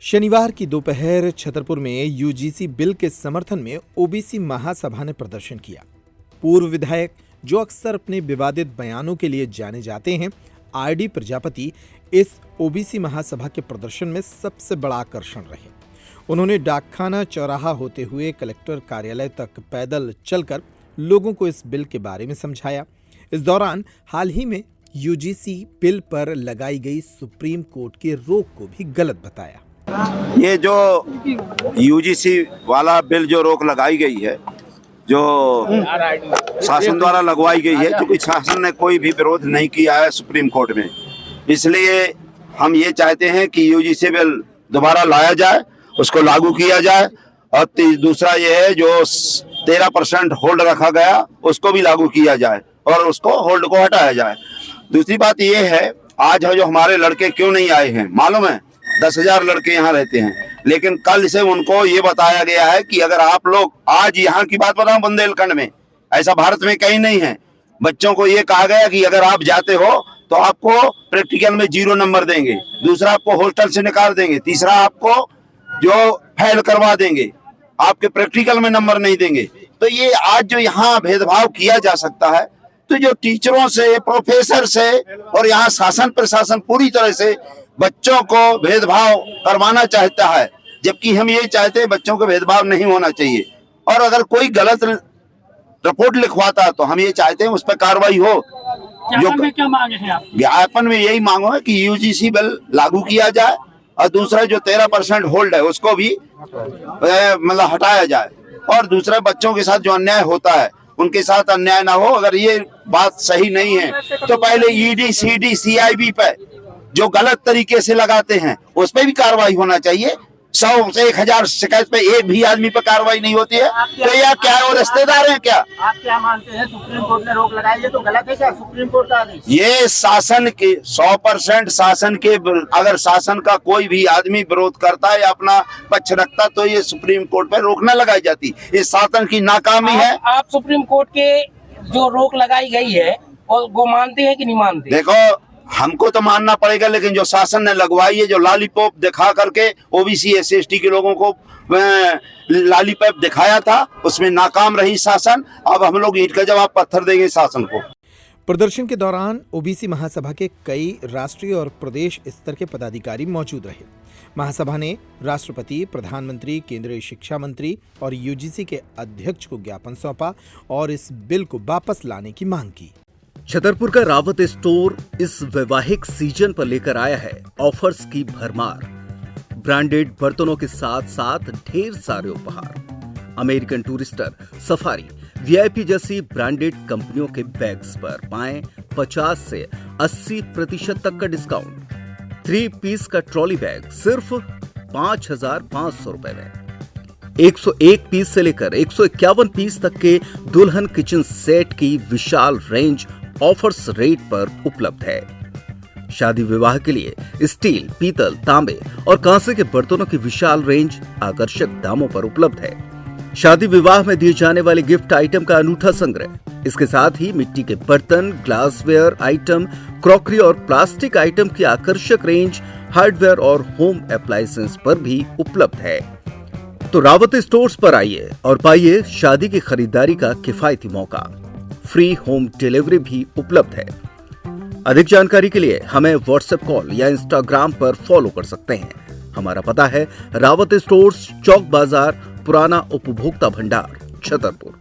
शनिवार की दोपहर छतरपुर में यूजीसी बिल के समर्थन में ओबीसी महासभा ने प्रदर्शन किया। पूर्व विधायक जो अक्सर अपने विवादित बयानों के लिए जाने जाते हैं, आरडी प्रजापति इस ओबीसी महासभा के प्रदर्शन में सबसे बड़ा आकर्षण रहे। उन्होंने डाकखाना चौराहा होते हुए कलेक्टर कार्यालय तक पैदल चलकर लोगों को इस बिल के बारे में समझाया। इस दौरान हाल ही में यूजीसी बिल पर लगाई गई सुप्रीम कोर्ट की रोक को भी गलत बताया। ये जो यूजीसी वाला बिल जो रोक लगाई गई है, जो शासन द्वारा लगवाई गई है, क्योंकि शासन ने कोई भी विरोध नहीं किया है सुप्रीम कोर्ट में, इसलिए हम ये चाहते हैं कि यूजीसी बिल दोबारा लाया जाए, उसको लागू किया जाए। और दूसरा ये है जो 13% होल्ड रखा गया उसको भी लागू किया जाए और उसको होल्ड को हटाया जाए। दूसरी बात ये है, आज जो हमारे लड़के क्यों नहीं आए हैं मालूम है? 10,000 लड़के यहाँ रहते हैं, लेकिन कल से उनको ये बताया गया है कि अगर आप लोग, आज यहाँ की बात बताऊं, बुंदेलखंड में, ऐसा भारत में कहीं नहीं है, बच्चों को ये कहा गया कि अगर आप जाते हो तो आपको प्रैक्टिकल में 0 नंबर देंगे, दूसरा आपको हॉस्टल से निकाल देंगे, तीसरा आपको जो फेल करवा देंगे, आपके प्रैक्टिकल में नंबर नहीं देंगे। तो ये आज जो यहाँ भेदभाव किया जा सकता है, तो जो टीचरों से, प्रोफेसर से और यहाँ शासन प्रशासन पूरी तरह से बच्चों को भेदभाव करवाना चाहता है, जबकि हम ये चाहते हैं बच्चों को भेदभाव नहीं होना चाहिए। और अगर कोई गलत रिपोर्ट लिखवाता तो हम ये चाहते हैं उस पर कार्रवाई हो। जो क्या मांगे हैं आप? ज्ञापन में यही मांगो है कि यूजीसी बिल लागू किया जाए और दूसरा जो 13% होल्ड है उसको भी मतलब हटाया जाए, और दूसरा बच्चों के साथ जो अन्याय होता है उनके साथ अन्याय ना हो। अगर ये बात सही नहीं है तो पहले ईडी, सीडी, सीआईबी पे जो गलत तरीके से लगाते हैं उस पर भी कार्रवाई होना चाहिए। 100 से 1000 शिकायत पे एक भी आदमी पे कार्रवाई नहीं होती है तो यह क्या है? वो रिश्तेदार हैं क्या? आप क्या मानते हैं? सुप्रीम कोर्ट ने रोक लगाई है तो गलत है क्या सुप्रीम कोर्ट का आदेश? ये शासन के 100% शासन के, अगर शासन का कोई भी आदमी विरोध करता है या अपना पक्ष रखता तो ये सुप्रीम कोर्ट पे रोक न लगाई जाती। इस शासन की नाकामी है। आप सुप्रीम कोर्ट के जो रोक लगाई गई है और वो मानते हैं कि नहीं मानते? देखो, हमको तो मानना पड़ेगा, लेकिन जो शासन ने लगवाई है, जो लॉलीपॉप दिखा करके ओबीसी SC/ST के लोगों को लॉलीपॉप दिखाया था, उसमें नाकाम रही शासन। अब हम लोग ईंट का जवाब पत्थर देंगे शासन को। प्रदर्शन के दौरान ओबीसी महासभा के कई राष्ट्रीय और प्रदेश स्तर के पदाधिकारी मौजूद रहे। महासभा ने राष्ट्रपति, प्रधानमंत्री, केंद्रीय शिक्षा मंत्री और यूजीसी के अध्यक्ष को ज्ञापन सौंपा और इस बिल को वापस लाने की मांग की। छतरपुर का रावत स्टोर इस वैवाहिक सीजन पर लेकर आया है ऑफर्स की भरमार। ब्रांडेड बर्तनों के साथ साथ ढेर सारे उपहार। अमेरिकन टूरिस्टर, सफारी, वीआईपी जैसी ब्रांडेड कंपनियों के बैग्स पर पाएं 50 से 80% तक का डिस्काउंट। 3 पीस का ट्रॉली बैग सिर्फ 5,500 रुपए में। 101 पीस से लेकर 151 पीस तक के दुल्हन किचन सेट की विशाल रेंज ऑफर्स रेट पर उपलब्ध है। शादी विवाह के लिए स्टील, पीतल, तांबे और कांसे के बर्तनों की विशाल रेंज आकर्षक दामों पर उपलब्ध है। शादी विवाह में दिए जाने वाले गिफ्ट आइटम का अनूठा संग्रह। इसके साथ ही मिट्टी के बर्तन, ग्लासवेयर आइटम, क्रॉकरी और प्लास्टिक आइटम की आकर्षक रेंज हार्डवेयर और होम अप्लायंसेस पर भी उपलब्ध है। तो रावत स्टोर्स पर आइए और पाइए शादी की खरीदारी का किफायती मौका। फ्री होम डिलीवरी भी उपलब्ध है। अधिक जानकारी के लिए हमें व्हाट्सएप कॉल या इंस्टाग्राम पर फॉलो कर सकते हैं। हमारा पता है रावत स्टोर्स, चौक बाजार, पुराना उपभोक्ता भंडार, छतरपुर।